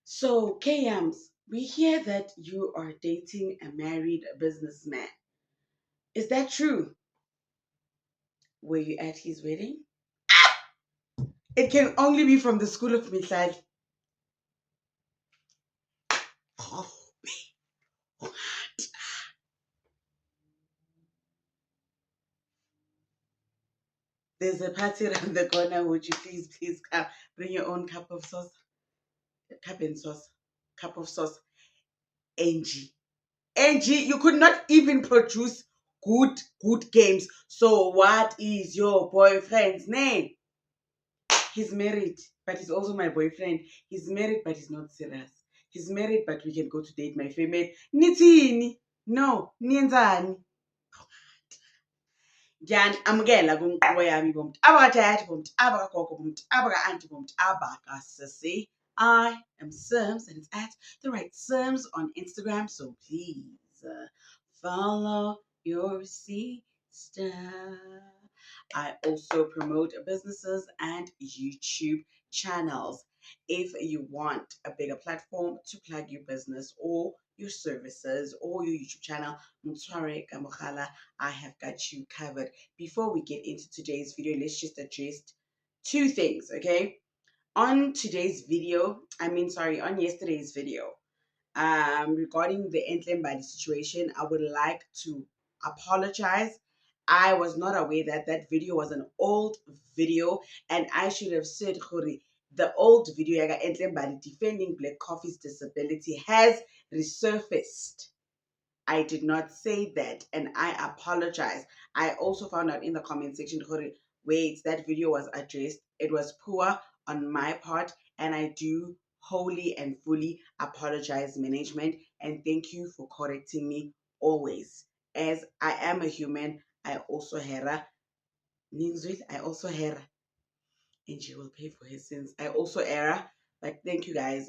So, Kayams, we hear that you are dating a married businessman. Is that true? Were you at his wedding? It can only be from the school of Mihlali. Oh, what? There's a party around the corner. Would you please come? Bring your own cup of sauce, cup and sauce, cup of sauce. Angie, Angie, you could not even produce good games. So, what is your boyfriend's name? He's married, but he's also my boyfriend. He's married, but he's not serious. He's married, but we can go to date my family. Nitini? No, nienzani? Amukela kumqobo yami bomntu abakadadi bomntu abakagogo bomntu abaka-anti bomntu abakasisi. I am Sims and it's at the right Sims on Instagram. So please follow your sister. I also promote businesses and YouTube channels. If you want a bigger platform to plug your business or your services or your YouTube channel, Mutware Kamukhala, I have got you covered. Before we get into today's video, let's just address two things, okay? On yesterday's video, regarding the Entlembadi situation, I would like to apologize. I was not aware that that video was an old video, and I should have said, Khori, the old video yaga Entlembadi defending Black Coffee's disability has resurfaced. I did not say that, and I apologize. I also found out in the comment section, wait, that video was addressed. It was poor on my part, and I do wholly and fully apologize, management, and thank you for correcting me always. As I am a human, I also hera. I also hera, and she will pay for his sins. I also error, but thank you guys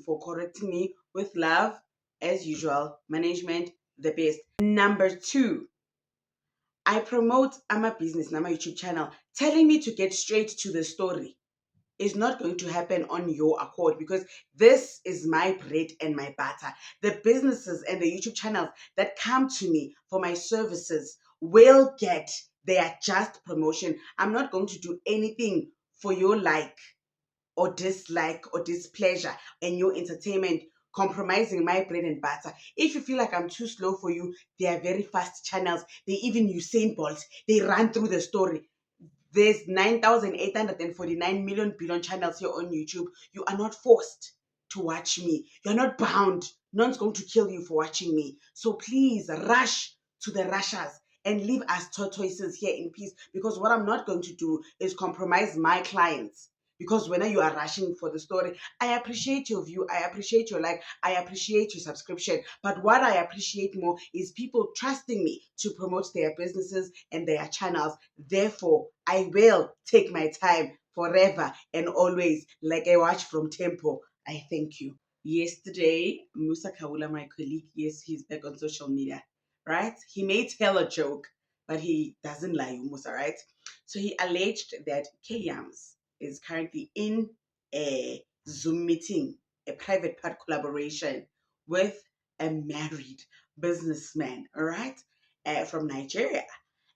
for correcting me with love as usual. Management, the best. Number two, I promote I'm business, I'm YouTube channel. Telling me to get straight to the story is not going to happen on your accord because this is my bread and my butter. The businesses and the YouTube channels that come to me for my services will get their just promotion. I'm not going to do anything for your like or dislike or displeasure and your entertainment compromising my bread and butter. If you feel like I'm too slow for you, they are very fast channels. They even Usain Bolt. They run through the story. There's 9,849 million billion channels here on YouTube. You are not forced to watch me. You're not bound. No one's going to kill you for watching me. So please rush to the rushers and leave us tortoises here in peace, because what I'm not going to do is compromise my clients. Because when you are rushing for the story, I appreciate your view, I appreciate your like, I appreciate your subscription. But what I appreciate more is people trusting me to promote their businesses and their channels. Therefore, I will take my time forever and always, like I watch from Tempo. I thank you. Yesterday, Musa Kawula, my colleague, yes, he's back on social media, right? He may tell a joke, but he doesn't lie, Musa, right? So he alleged that Kayams is currently in a Zoom meeting, a private part collaboration with a married businessman, all right, from Nigeria.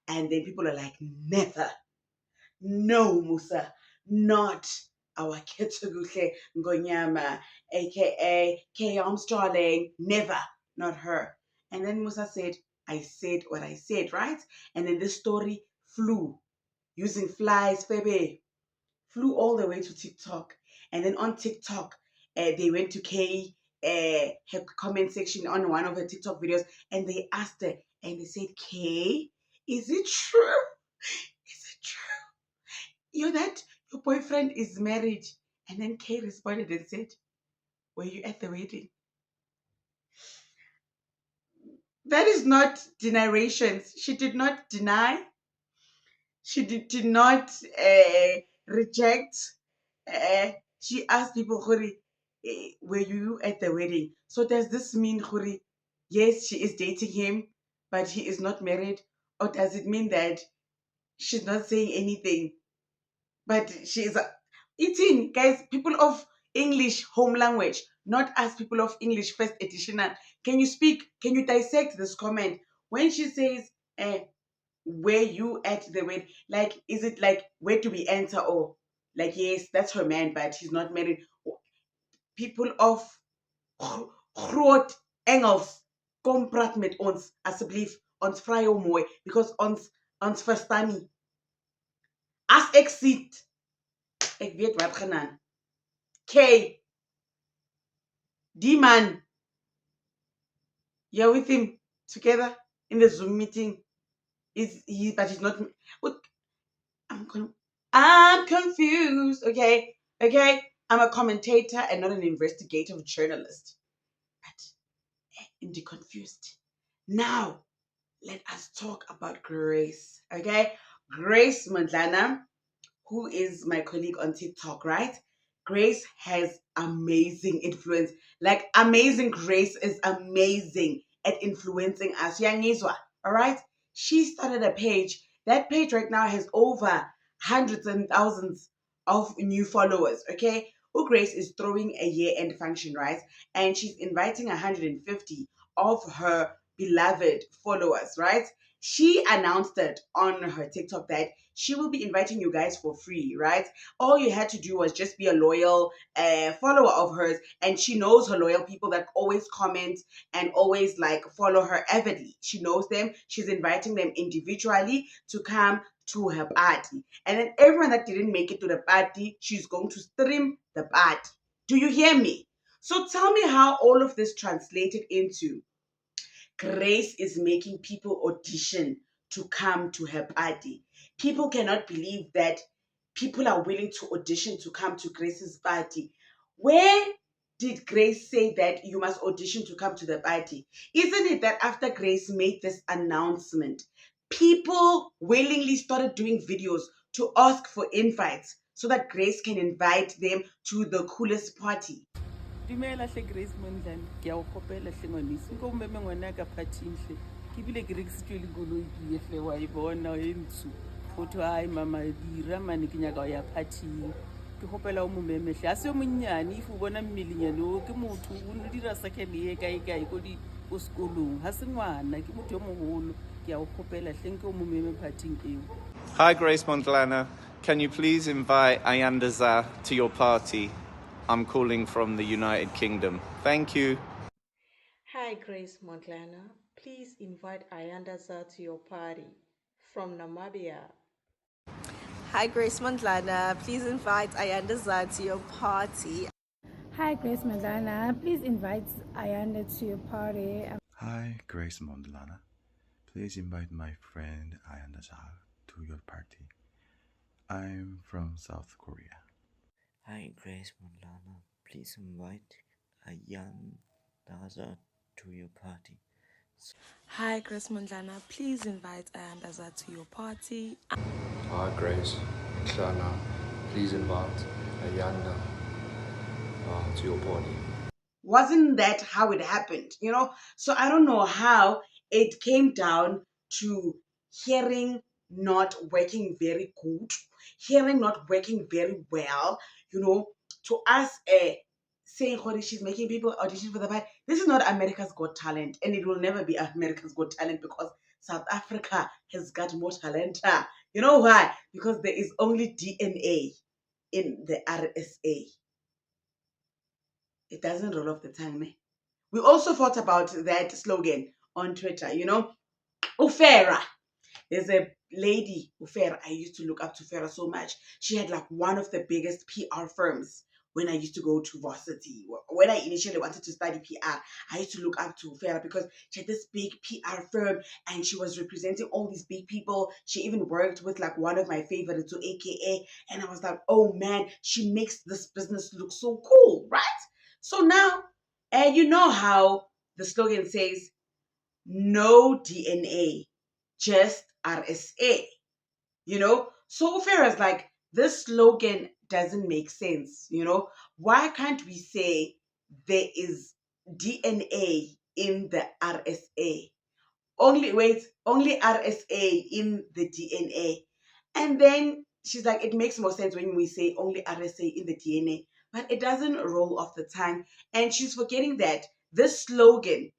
And then people are like, never, no, Musa, not our Ketsuguke Ngonyama, aka K darling, never, not her. And then Musa said, I said what I said, right? And then this story flew using flies, baby, flew all the way to TikTok. And then on TikTok, they went to her comment section on one of her TikTok videos, and they asked her, and they said, Kay, is it true? Is it true? You know that your boyfriend is married? And then Kay responded and said, were you at the wedding? That is not denierations. She did not deny. She did not reject. She asked people, Khuri, were you at the wedding? So does this mean, Khuri, yes, she is dating him, but he is not married? Or does it mean that she's not saying anything, but she is eating? Guys, people of English home language, not as people of English first edition. Can you speak? Can you dissect this comment when she says, where you at the wedding? Like, is it like, where do we enter? Or like, yes, that's her man, but he's not married. People of groot Engels kom praat met ons asseblief. Ons vra jou mooi because ons verstaan nie. As ek sit, ek weet wat gaan aan. K, die man, you're with him together in the Zoom meeting. Is he? But he's not. What? I'm confused. Okay, I'm a commentator and not an investigative journalist. But indeed confused. Now, let us talk about Grace. Okay, Grace Mondlana, who is my colleague on TikTok, right? Grace has amazing influence. Like, amazing. Grace is amazing at influencing us. Yangizwa, all right? She started a page. That page right now has over hundreds and thousands of new followers, okay? Grace is throwing a year-end function, right? And she's inviting 150 of her beloved followers, right? She announced it on her TikTok that she will be inviting you guys for free, right? All you had to do was just be a loyal follower of hers, and she knows her loyal people that always comment and always like follow her avidly. She knows them. She's inviting them individually to come to her party, and then everyone that didn't make it to the party, she's going to stream the party. Do you hear me? So tell me how all of this translated into Grace is making people audition to come to her party. People cannot believe that people are willing to audition to come to Grace's party. Where did Grace say that you must audition to come to the party? Isn't it that after Grace made this announcement, people willingly started doing videos to ask for invites so that Grace can invite them to the coolest party? Dumela hle Grace Mondlane, ke a o kopela hle ngwanisi. Nko mmeme ngwana ka phathing hle. Ke bile ke rekisitswe le koloi ke hle wa e bona e ntsho. Gotho ai mama dira mane ke nyaka ya phathing. Ke kopela o mmeme hle. A se monnyane if o bona mmelinyane o ke motho o dira second year kae go di go sekolong. Ha se ngwana ke motho yo mogolo. Ke a o kopela hle nke o mmeme phathing eo. Hi Grace Mondlane, can you please invite Ayandaza to your party? I'm calling from the United Kingdom. Thank you. Hi, Grace Mondlane. Please invite Ayandaza to your party from Namibia. Hi, Grace Mondlane. Please invite Ayandaza to your party. Hi, Grace Mondlane. Please invite Ayanda to your party. Hi, Grace Mondlane. Please invite my friend Ayandaza to your party. I'm from South Korea. Hi, Grace Mondlane. Please invite Ayandaza to your party. Hi, Grace Mondlane. Please invite Ayandaza to your party. Hi, Grace Mondlane. Please invite Ayanda to your party. Wasn't that how it happened? So I don't know how it came down to hearing not working very good, hearing not working very well, to us saying she's making people audition for the part. This is not America's Got Talent, and it will never be America's Got Talent because South Africa has got more talent. You know why? Because there is only DNA in the RSA. It doesn't roll off the tongue, man. We also thought about that slogan on Twitter, Ufera. There's a lady, Ufera. I used to look up to Ufera so much. She had like one of the biggest PR firms when I used to go to varsity. When I initially wanted to study PR, I used to look up to Ufera because she had this big PR firm and she was representing all these big people. She even worked with like one of my favorites, so AKA. And I was like, oh man, she makes this business look so cool, right? So now, you know how the slogan says, no DNA, just RSA, So Ufera's like, this slogan doesn't make sense, Why can't we say there is DNA in the RSA? Only RSA in the DNA. And then she's like, it makes more sense when we say only RSA in the DNA. but it doesn't roll off the tongue. And she's forgetting that this slogan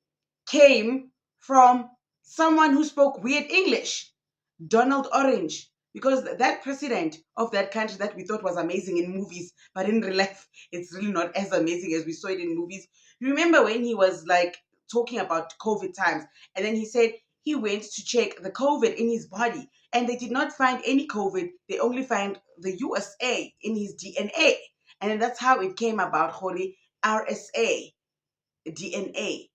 came from someone who spoke weird English, Donald Orange. Because that president of that country that we thought was amazing in movies, but in real life, it's really not as amazing as we saw it in movies. You remember when he was like talking about COVID times, and then he said he went to check the COVID in his body, and they did not find any COVID. They only find the USA in his DNA. And then that's how it came about, Hori, RSA, DNA.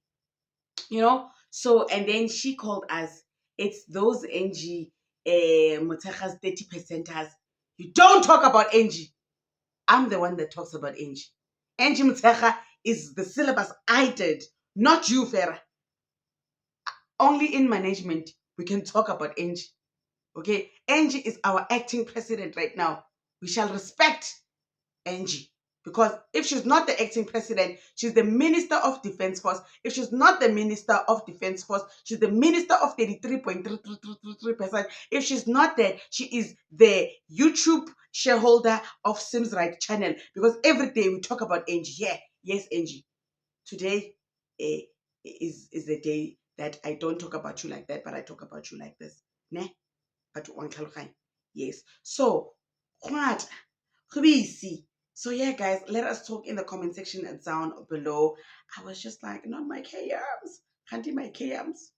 So and then she called us, it's those Angie Motecha's 30 percenters. You don't talk about Angie. I'm the one that talks about Angie. Angie Motecha is the syllabus I did, not you, Farah. Only in management we can talk about Angie. Okay, Angie is our acting president right now. We shall respect Angie. Because if she's not the acting president, she's the Minister of Defense Force. If she's not the Minister of Defense Force, she's the Minister of 33.3333%. If she's not that, she is the YouTube shareholder of Sims Right channel. Because every day we talk about Angie. Yeah, yes, Angie. Today is the day that I don't talk about you like that, but I talk about you like this. Ne? But yes. So, so yeah, guys, let us talk in the comment section down below. I was just like, not my KMs. Can't do my KMs.